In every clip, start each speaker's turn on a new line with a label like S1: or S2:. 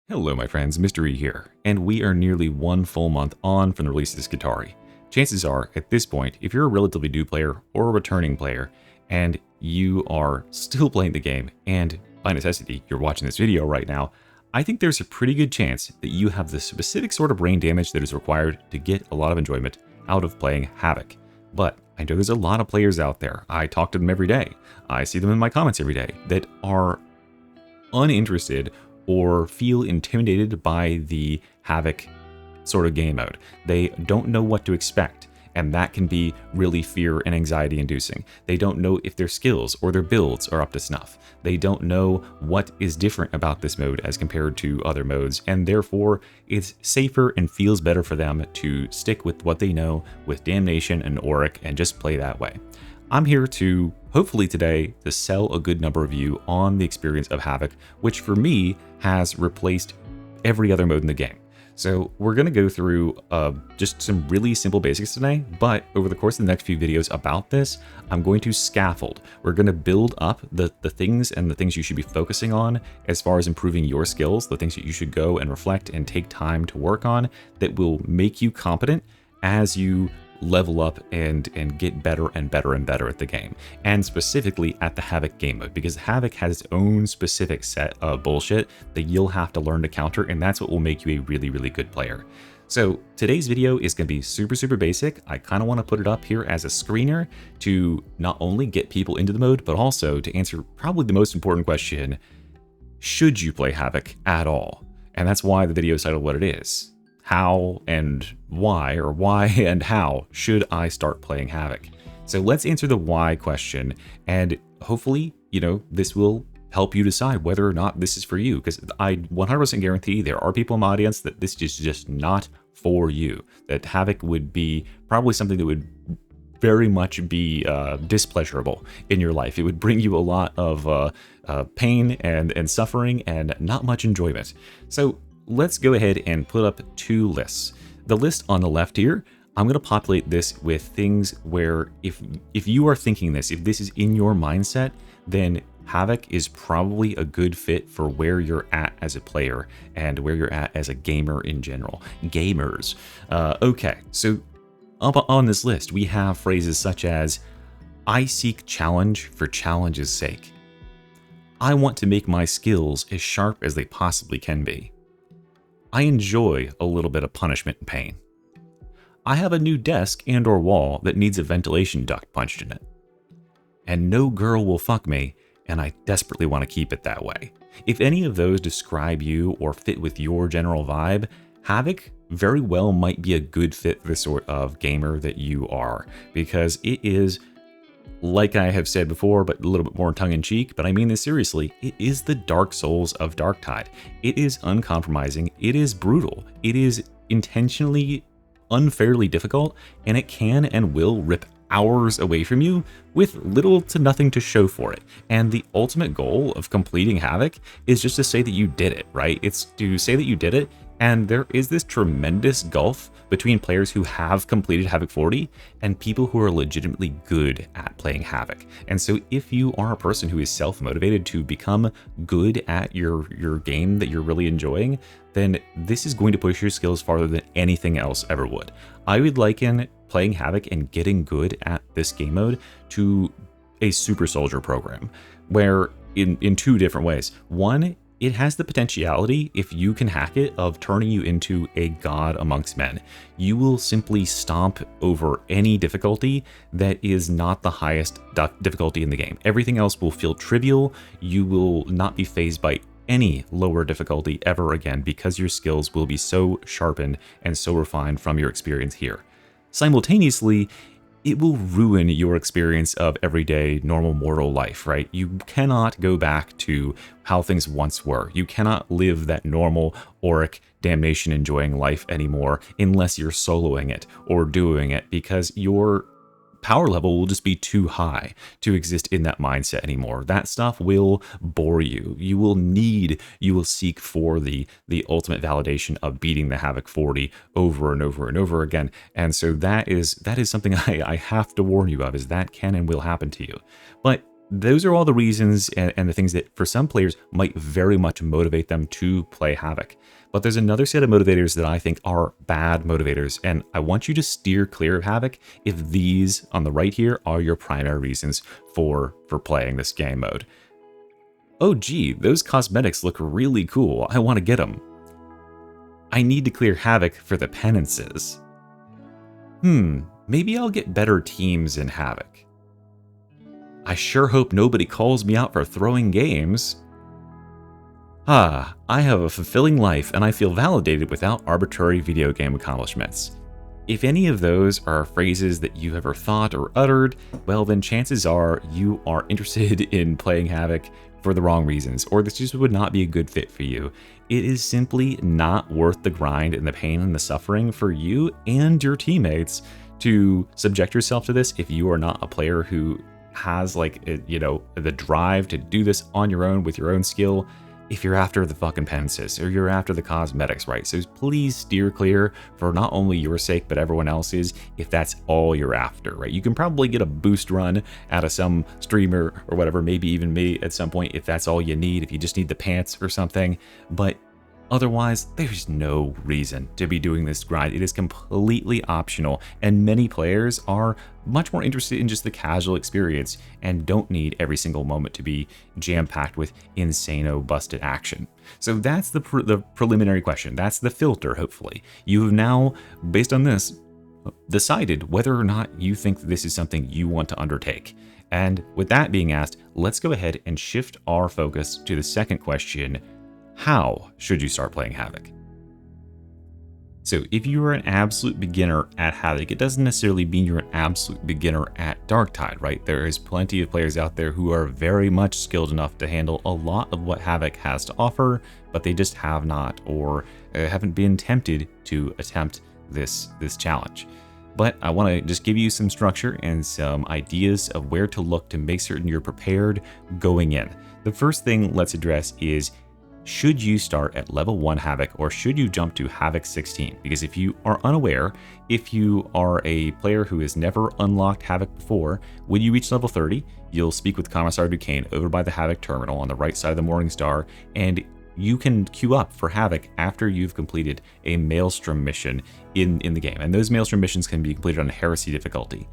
S1: Hello my friends, Mystery here, and we are nearly one full month on from the release of this Skitarii. Chances are, at this point, if you're a relatively new player or a returning player, and you are still playing the game, and by necessity, you're watching this video right now, I think there's a pretty good chance that you have the specific sort of brain damage that is required to get a lot of enjoyment out of playing Havoc. But I know there's a lot of players out there, I talk to them every day, I see them in my comments every day, that are uninterested or feel intimidated by the Havoc sort of game mode. They don't know what to expect, and that can be really fear and anxiety inducing. They don't know if their skills or their builds are up to snuff. They don't know what is different about this mode as compared to other modes, and therefore it's safer and feels better for them to stick with what they know with Damnation and Auric and just play that way. I'm here to, hopefully today, to sell a good number of you on the experience of Havoc, which for me has replaced every other mode in the game. So we're going to go through just some really simple basics today, but over the course of the next few videos about this, I'm going to scaffold. We're going to build up the things and the things you should be focusing on as far as improving your skills, the things that you should go and reflect and take time to work on that will make you competent as you level up and get better and better and better at the game, and specifically at the Havoc game mode, because Havoc has its own specific set of bullshit that you'll have to learn to counter, and that's what will make you a really, really good player. So today's video is going to be super basic. I kind of want to put it up here as a screener to not only get people into the mode, but also to answer probably the most important question: should you play Havoc at all? And that's why the video is titled what it is. How and why, or why and how should I start playing Havoc? So let's answer the why question, and hopefully, this will help you decide whether or not this is for you, because I 100% guarantee there are people in my audience that this is just not for you, that Havoc would be probably something that would very much be displeasurable in your life. It would bring you a lot of pain and suffering and not much enjoyment. So let's go ahead and put up two lists. The list on the left here, I'm going to populate this with things where if you are thinking this, if this is in your mindset, then Havoc is probably a good fit for where you're at as a player and where you're at as a gamer in general. Gamers. Okay, so up on this list, we have phrases such as, I seek challenge for challenge's sake. I want to make my skills as sharp as they possibly can be. I enjoy a little bit of punishment and pain. I have a new desk and or wall that needs a ventilation duct punched in it. And no girl will fuck me, and I desperately want to keep it that way. If any of those describe you or fit with your general vibe, Havoc very well might be a good fit for the sort of gamer that you are, because it is, like I have said before, but a little bit more tongue-in-cheek, but I mean this seriously, it is the Dark Souls of Darktide. It is uncompromising, it is brutal, it is intentionally unfairly difficult, and it can and will rip hours away from you with little to nothing to show for it. And the ultimate goal of completing Havoc is just to say that you did it, right? It's to say that you did it, and there is this tremendous gulf between players who have completed Havoc 40 and people who are legitimately good at playing Havoc. And so if you are a person who is self-motivated to become good at your game that you're really enjoying, then this is going to push your skills farther than anything else ever would. I would liken playing Havoc and getting good at this game mode to a super soldier program, where in two different ways. One, it has the potentiality, if you can hack it, of turning you into a god amongst men. You will simply stomp over any difficulty that is not the highest difficulty in the game. Everything else will feel trivial. You will not be fazed by any lower difficulty ever again, because your skills will be so sharpened and so refined from your experience here. Simultaneously, it will ruin your experience of everyday normal mortal life, right? You cannot go back to how things once were. You cannot live that normal Auric Damnation enjoying life anymore unless you're soloing it or doing it, because your power level will just be too high to exist in that mindset anymore. That stuff will bore you. You will seek for the ultimate validation of beating the Havoc 40 over and over and over again. And so that is something I have to warn you of, is that can and will happen to you. But those are all the reasons and the things that for some players might very much motivate them to play Havoc. But there's another set of motivators that I think are bad motivators, and I want you to steer clear of Havoc if these on the right here are your primary reasons for playing this game mode. Oh gee, those cosmetics look really cool. I want to get them. I need to clear Havoc for the penances. Maybe I'll get better teams in Havoc. I sure hope nobody calls me out for throwing games. I have a fulfilling life and I feel validated without arbitrary video game accomplishments. If any of those are phrases that you've ever thought or uttered, well then chances are you are interested in playing Havoc for the wrong reasons, or this just would not be a good fit for you. It is simply not worth the grind and the pain and the suffering for you and your teammates to subject yourself to this if you are not a player who has the drive to do this on your own with your own skill. If you're after the fucking penances or you're after the cosmetics, right? So please steer clear for not only your sake, but everyone else's if that's all you're after, right? You can probably get a boost run out of some streamer or whatever, maybe even me at some point if that's all you need, if you just need the pants or something. But otherwise, there's no reason to be doing this grind. It is completely optional, and many players are much more interested in just the casual experience and don't need every single moment to be jam-packed with insano busted action. So that's the preliminary question. That's the filter, hopefully. You have now, based on this, decided whether or not you think this is something you want to undertake. And with that being asked, let's go ahead and shift our focus to the second question. How should you start playing Havoc? So if you are an absolute beginner at Havoc, it doesn't necessarily mean you're an absolute beginner at Darktide, right? There is plenty of players out there who are very much skilled enough to handle a lot of what Havoc has to offer, but they just have not or haven't been tempted to attempt this challenge. But I want to just give you some structure and some ideas of where to look to make certain you're prepared going in. The first thing let's address is, should you start at level 1 Havoc or should you jump to Havoc 16? Because if you are unaware, if you are a player who has never unlocked Havoc before, when you reach level 30, you'll speak with Commissar Duquesne over by the Havoc terminal on the right side of the Morningstar, and you can queue up for Havoc after you've completed a Maelstrom mission in the game. And those Maelstrom missions can be completed on Heresy difficulty.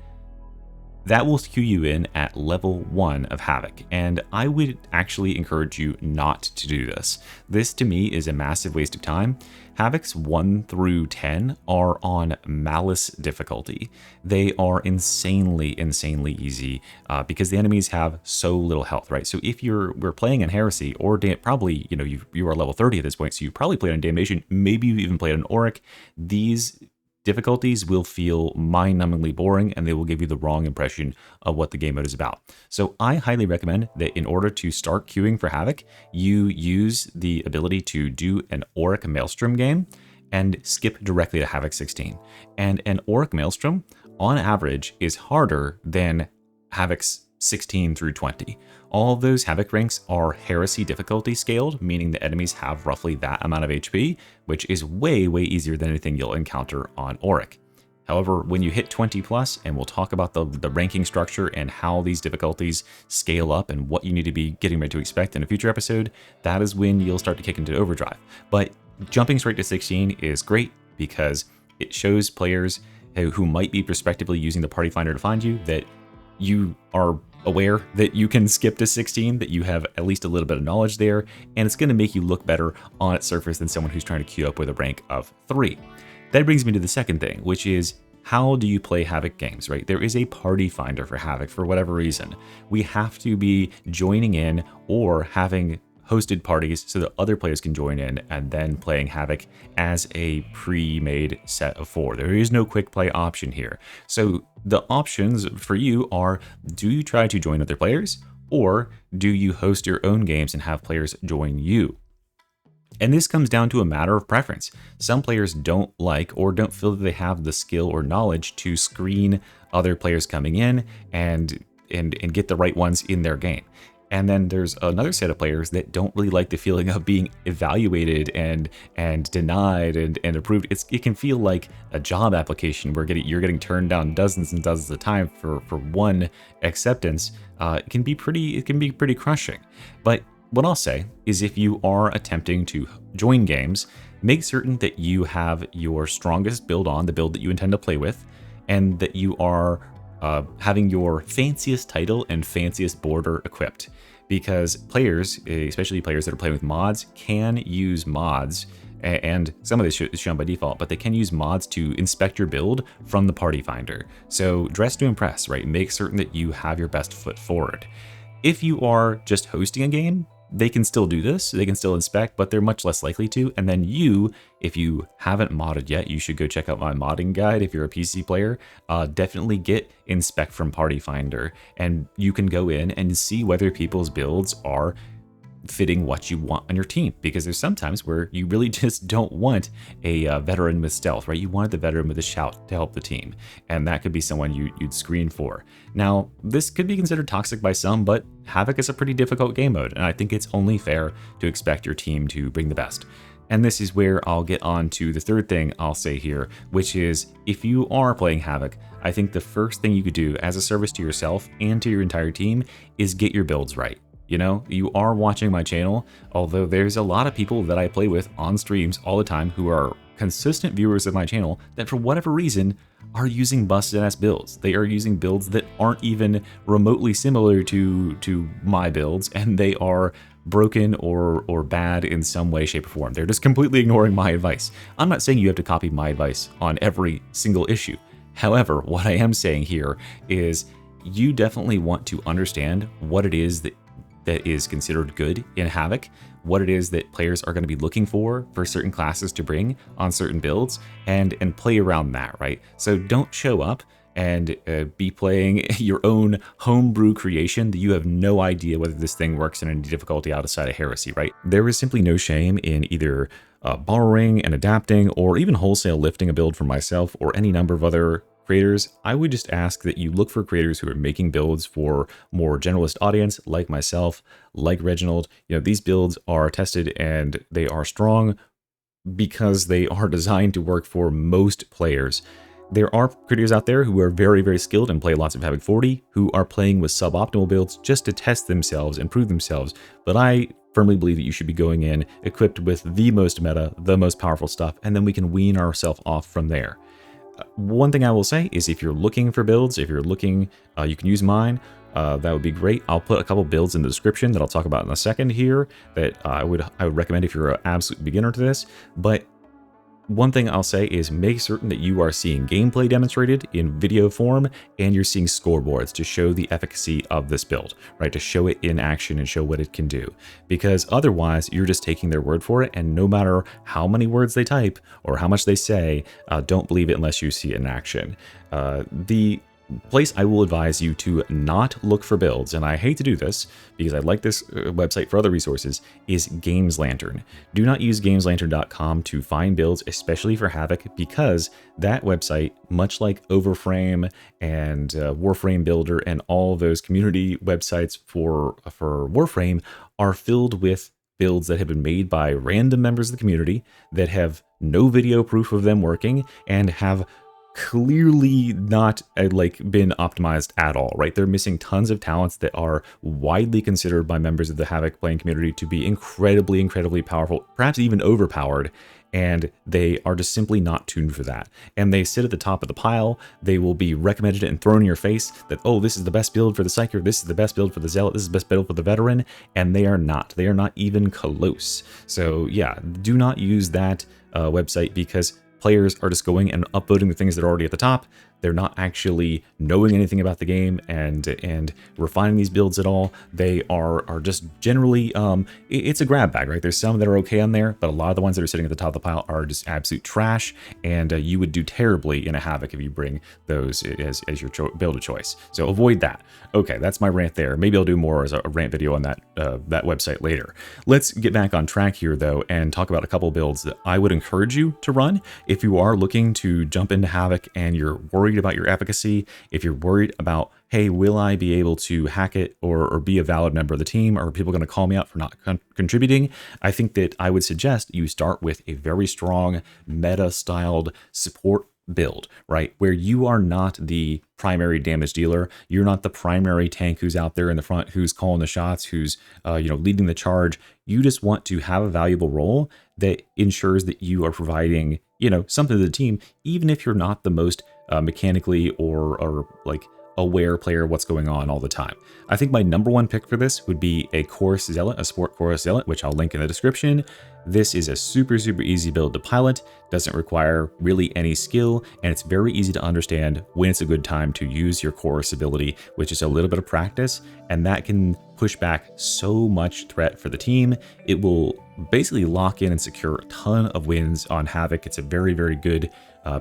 S1: That will queue you in at level 1 of Havoc, and I would actually encourage you not to do this. This to me is a massive waste of time. Havocs 1 through 10 are on Malice difficulty. They are insanely easy because the enemies have so little health, right? So if we're playing in Heresy, or probably, you are level 30 at this point, so you probably played on Damnation, maybe you even played on Auric. These difficulties will feel mind-numbingly boring and they will give you the wrong impression of what the game mode is about. So I highly recommend that in order to start queuing for Havoc, you use the ability to do an Auric Maelstrom game and skip directly to Havoc 16. And an Auric Maelstrom, on average, is harder than Havoc's 16 through 20. All of those Havoc ranks are Heresy difficulty scaled, meaning the enemies have roughly that amount of HP, which is way easier than anything you'll encounter on Auric. However, when you hit 20 plus, and we'll talk about the ranking structure and how these difficulties scale up and what you need to be getting ready to expect in a future episode, that is when you'll start to kick into overdrive. But jumping straight to 16 is great because it shows players who might be prospectively using the Party Finder to find you that you are aware that you can skip to 16, that you have at least a little bit of knowledge there, and it's going to make you look better on its surface than someone who's trying to queue up with a rank of 3. That brings me to the second thing, which is, how do you play Havoc games, right? There is a party finder for Havoc for whatever reason. We have to be joining in or having hosted parties so that other players can join in and then playing Havoc as a pre-made set of 4. There is no quick play option here. So the options for you are, do you try to join other players, or do you host your own games and have players join you? And this comes down to a matter of preference. Some players don't like or don't feel that they have the skill or knowledge to screen other players coming in and get the right ones in their game. And then there's another set of players that don't really like the feeling of being evaluated and denied and approved. It can feel like a job application where you're getting turned down dozens and dozens of times for one acceptance. It can be pretty crushing. But what I'll say is, if you are attempting to join games, make certain that you have your strongest build on, the build that you intend to play with, and that you are having your fanciest title and fanciest border equipped. Because players, especially players that are playing with mods, can use mods, and some of this is shown by default, but they can use mods to inspect your build from the party finder. So dress to impress, right? Make certain that you have your best foot forward. If you are just hosting a game, they can still do this, they can still inspect, but they're much less likely to. And then if you haven't modded yet, you should go check out my modding guide. If you're a PC player, definitely get inspect from Party Finder, and you can go in and see whether people's builds are fitting what you want on your team, because there's sometimes where you really just don't want a veteran with stealth, right? You wanted the veteran with a shout to help the team, and that could be someone you'd screen for. Now, this could be considered toxic by some, but Havoc is a pretty difficult game mode, and I think it's only fair to expect your team to bring the best. And this is where I'll get on to the third thing I'll say here, which is, if you are playing Havoc, I think the first thing you could do as a service to yourself and to your entire team is get your builds right. You know, you are watching my channel, although there's a lot of people that I play with on streams all the time who are consistent viewers of my channel that for whatever reason are using busted ass builds. They are using builds that aren't even remotely similar to my builds, and they are broken or bad in some way, shape, or form. They're just completely ignoring my advice. I'm not saying you have to copy my advice on every single issue. However, what I am saying here is you definitely want to understand what it is that is considered good in Havoc, what it is that players are going to be looking for certain classes to bring on certain builds, and play around that, right? So don't show up and be playing your own homebrew creation that you have no idea whether this thing works in any difficulty outside of heresy, right? There is simply no shame in either borrowing and adapting, or even wholesale lifting a build from myself or any number of other creators. I would just ask that you look for creators who are making builds for more generalist audience, like myself, like Reginald. You know, these builds are tested and they are strong because they are designed to work for most players. There are creators out there who are very, very skilled and play lots of Havoc 40, who are playing with suboptimal builds just to test themselves and prove themselves. But I firmly believe that you should be going in equipped with the most meta, the most powerful stuff, and then we can wean ourselves off from there. One thing I will say is, if you're looking for builds, if you're looking, you can use mine. That would be great. I'll put a couple builds in the description that I'll talk about in a second here that I would recommend if you're an absolute beginner to this. But one thing I'll say is, make certain that you are seeing gameplay demonstrated in video form, and you're seeing scoreboards to show the efficacy of this build, right? To show it in action and show what it can do. Because otherwise, you're just taking their word for it, and no matter how many words they type or how much they say, don't believe it unless you see it in action. The place I will advise you to not look for builds, and I hate to do this because I like this website for other resources, is Games Lantern. Do not use gameslantern.com to find builds, especially for Havoc, because that website, much like Overframe and Warframe Builder and all those community websites for Warframe, are filled with builds that have been made by random members of the community that have no video proof of them working and have clearly not been optimized at all, right? They're missing tons of talents that are widely considered by members of the Havoc playing community to be incredibly powerful, perhaps even overpowered, and they are just simply not tuned for that. And they sit at the top of the pile. They will be recommended and thrown in your face that, oh, this is the best build for the Psyker, this is the best build for the Zealot, this is the best build for the Veteran, and they are not. They are not even close. So yeah, do not use that website, because players are just going and upvoting the things that are already at the top. They're not actually knowing anything about the game and refining these builds at all. They are just generally, it's a grab bag, right? There's some that are okay on there, but a lot of the ones that are sitting at the top of the pile are just absolute trash, and you would do terribly in a Havoc if you bring those as your build of choice. So avoid that. Okay, that's my rant there. Maybe I'll do more as a rant video on that website later. Let's get back on track here, though, and talk about a couple builds that I would encourage you to run if you are looking to jump into Havoc and you're worried about your efficacy, if you're worried about, hey, will I be able to hack it or be a valid member of the team? Or are people going to call me out for not contributing? I think that I would suggest you start with a very strong meta-styled support build, right? Where you are not the primary damage dealer. You're not the primary tank who's out there in the front, who's calling the shots, who's leading the charge. You just want to have a valuable role that ensures that you are providing, something to the team, even if you're not the most mechanically or like aware player of what's going on all the time. I think my number one pick for this would be a Chorus Zealot, a Sport Chorus Zealot, which I'll link in the description. This is a super easy build to pilot, doesn't require really any skill, and it's very easy to understand when it's a good time to use your Chorus ability, which is a little bit of practice, and that can push back so much threat for the team. It will basically lock in and secure a ton of wins on Havoc. It's a very good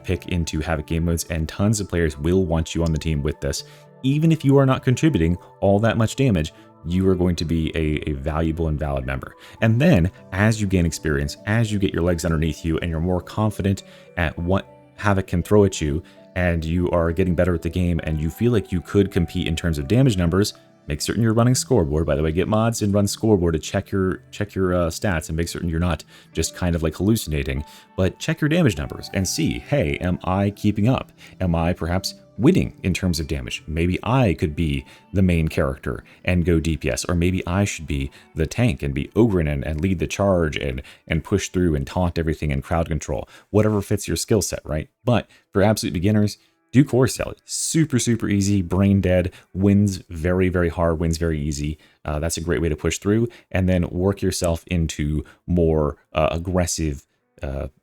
S1: pick into Havoc game modes, and tons of players will want you on the team with this. Even if you are not contributing all that much damage, you are going to be a valuable and valid member. And then as you gain experience, as you get your legs underneath you and you're more confident at what Havoc can throw at you, and you are getting better at the game and you feel like you could compete in terms of damage numbers, make certain you're running scoreboard. By the way, get mods and run scoreboard to check your stats and make certain you're not just kind of like hallucinating, but check your damage numbers and see, hey, am I keeping up? Am I perhaps winning in terms of damage? Maybe I could be the main character and go DPS, or maybe I should be the tank and be Ogren and lead the charge and push through and taunt everything and crowd control, whatever fits your skill set, right? But for absolute beginners, do Chorus Zealot. Super easy, brain dead, wins very hard, wins very easy. That's a great way to push through, and then work yourself into more aggressive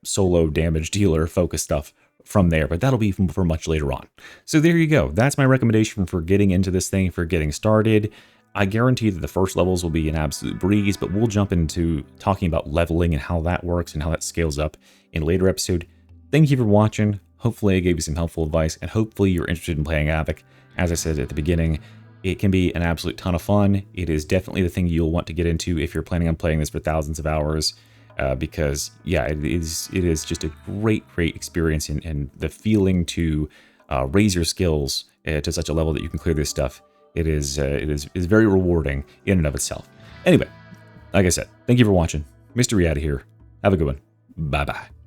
S1: solo damage dealer focus stuff from there, but that'll be for much later on. So there you go. That's my recommendation for getting into this thing, for getting started. I guarantee that the first levels will be an absolute breeze, but we'll jump into talking about leveling and how that works and how that scales up in a later episode. Thank you for watching. Hopefully I gave you some helpful advice, and hopefully you're interested in playing Havoc. As I said at the beginning, it can be an absolute ton of fun. It is definitely the thing you'll want to get into if you're planning on playing this for thousands of hours, because yeah, it is just a great experience, and the feeling to raise your skills to such a level that you can clear this stuff. It is very rewarding in and of itself. Anyway, like I said, thank you for watching. Mr. Riata here. Have a good one. Bye-bye.